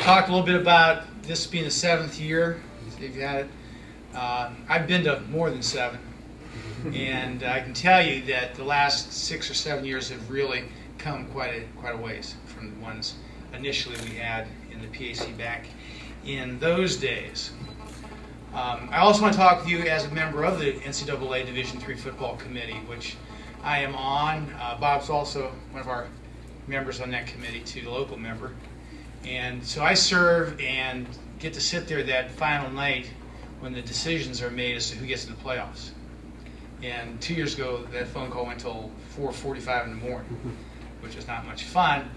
talked a little bit about this being the 7th year. If you had it, I've been to more than 7, and I can tell you that the last 6 or 7 years have really come quite a ways from the ones initially we had in the PAC back in those days. I also want to talk with you as a member of the NCAA Division III Football Committee, which I am on. Bob's also one of our members on that committee too, the local member. And so I serve and get to sit there that final night when the decisions are made as to who gets in the playoffs. And 2 years ago, that phone call went till 4:45 in the morning, which is not much fun,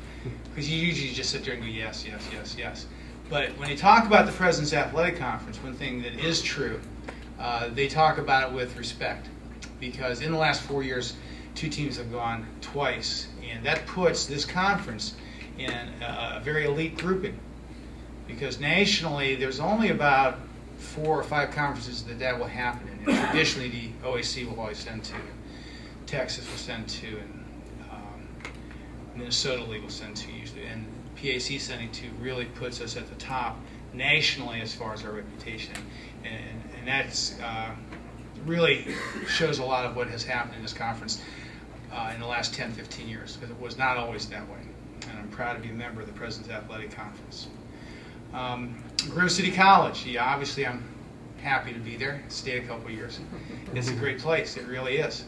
because you usually just sit there and go, yes, yes, yes, yes. But when you talk about the President's Athletic Conference, one thing that is true, they talk about it with respect, because in the last 4 years, 2 teams have gone twice, and that puts this conference in a very elite grouping, because nationally there's only about 4 or 5 conferences that will happen in. And traditionally, the OAC will always send 2, Texas will send 2, and Minnesota League will send 2 usually, and PAC sending 2 really puts us at the top nationally as far as our reputation, and that's really shows a lot of what has happened in this conference in the last 10, 15 years, because it was not always that way. And I'm proud to be a member of the President's Athletic Conference. Grove City College, yeah, obviously I'm happy to be there. Stayed a couple of years. It's a great place, it really is.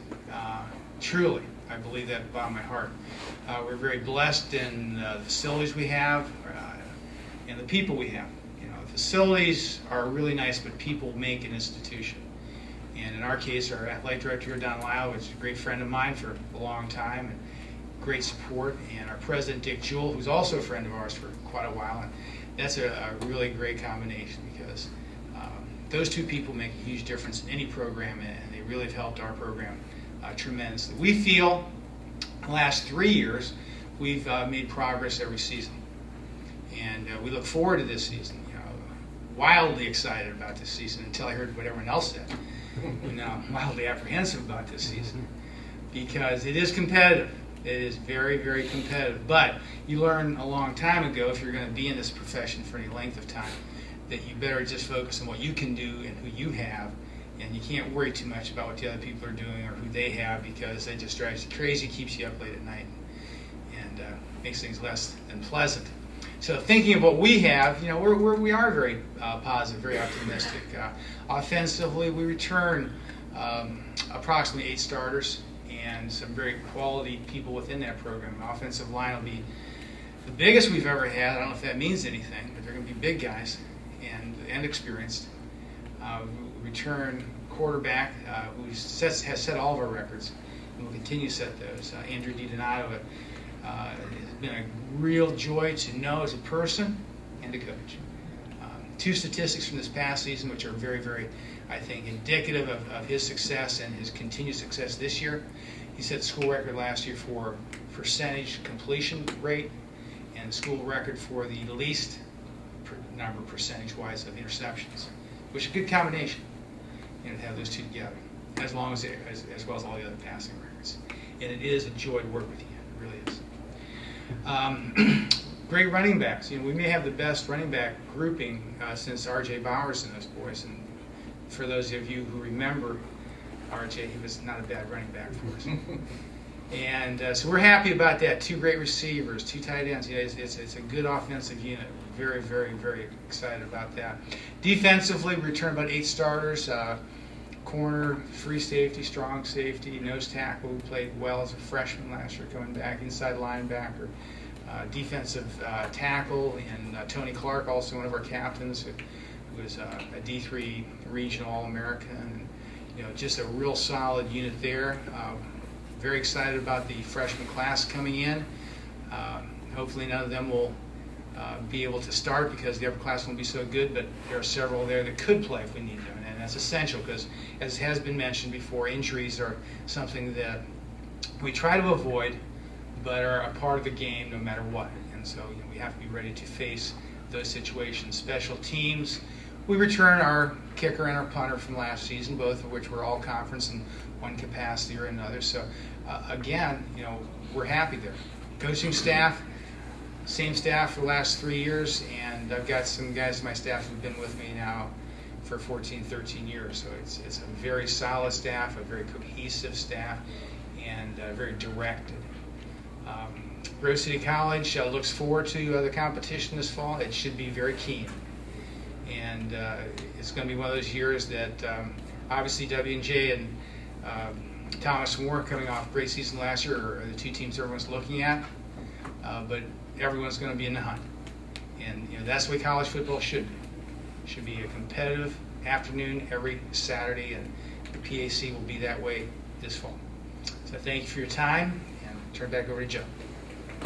Truly, I believe that with all my heart. We're very blessed in the facilities we have and the people we have. You know, the facilities are really nice, but people make an institution. And in our case, our athletic director here, Don Lyle, which is a great friend of mine for a long time, and great support, and our president, Dick Jewell, who's also a friend of ours for quite a while. And that's a really great combination, because those 2 people make a huge difference in any program, and they really have helped our program tremendously. We feel the last 3 years we've made progress every season, and we look forward to this season. You know, wildly excited about this season until I heard what everyone else said. And now I'm wildly apprehensive about this season, because it is competitive. It is very, very competitive. But you learn a long time ago, if you're going to be in this profession for any length of time, that you better just focus on what you can do and who you have, and you can't worry too much about what the other people are doing or who they have, because that just drives you crazy, keeps you up late at night, and makes things less than pleasant. So thinking of what we have, you know, we are very positive, very optimistic. Offensively, we return approximately 8 starters and some very quality people within that program. The offensive line will be the biggest we've ever had. I don't know if that means anything, but they're going to be big guys and experienced. Return quarterback who has set all of our records and will continue to set those. Andrew DiDonato has been a real joy to know as a person and a coach. 2 statistics from this past season, which are very, very, I think, indicative of his success and his continued success this year. He set the school record last year for percentage completion rate, and the school record for the least number percentage-wise of interceptions, which is a good combination, you know, to have those 2 together, as well as all the other passing records. And it is a joy to work with you. It really is. Great running backs. You know, we may have the best running back grouping since R.J. Bowers and those boys. And for those of you who remember R.J., he was not a bad running back for us. And so we're happy about that. 2 great receivers, 2 tight ends. You know, it's a good offensive unit. Very, very, very excited about that. Defensively, we returned about 8 starters. Corner, free safety, strong safety, nose tackle, who played well as a freshman last year coming back, inside linebacker, defensive tackle, and Tony Clark, also one of our captains, who was a D3 regional All-American, and you know, just a real solid unit there. Very excited about the freshman class coming in. Hopefully none of them will be able to start because the upperclassmen won't be so good, but there are several there that could play if we need them, and that's essential because, as has been mentioned before, injuries are something that we try to avoid, but are a part of the game no matter what, and so you know, we have to be ready to face those situations. Special teams, we return our kicker and our punter from last season, both of which were all conference in one capacity or another. So again, you know, we're happy there. Coaching staff, Same staff for the last 3 years, and I've got some guys on my staff who've been with me now for 14, 13 years. So it's a very solid staff, a very cohesive staff, and very directed. Grove City College looks forward to the competition this fall. It should be very keen, and it's going to be one of those years that obviously W&J and Thomas More, coming off a great season last year, are the two teams everyone's looking at, but everyone's going to be in the hunt, and that's the way college football should be. It should be a competitive afternoon every Saturday, and the PAC will be that way this fall. So thank you for your time, and turn it back over to Joe.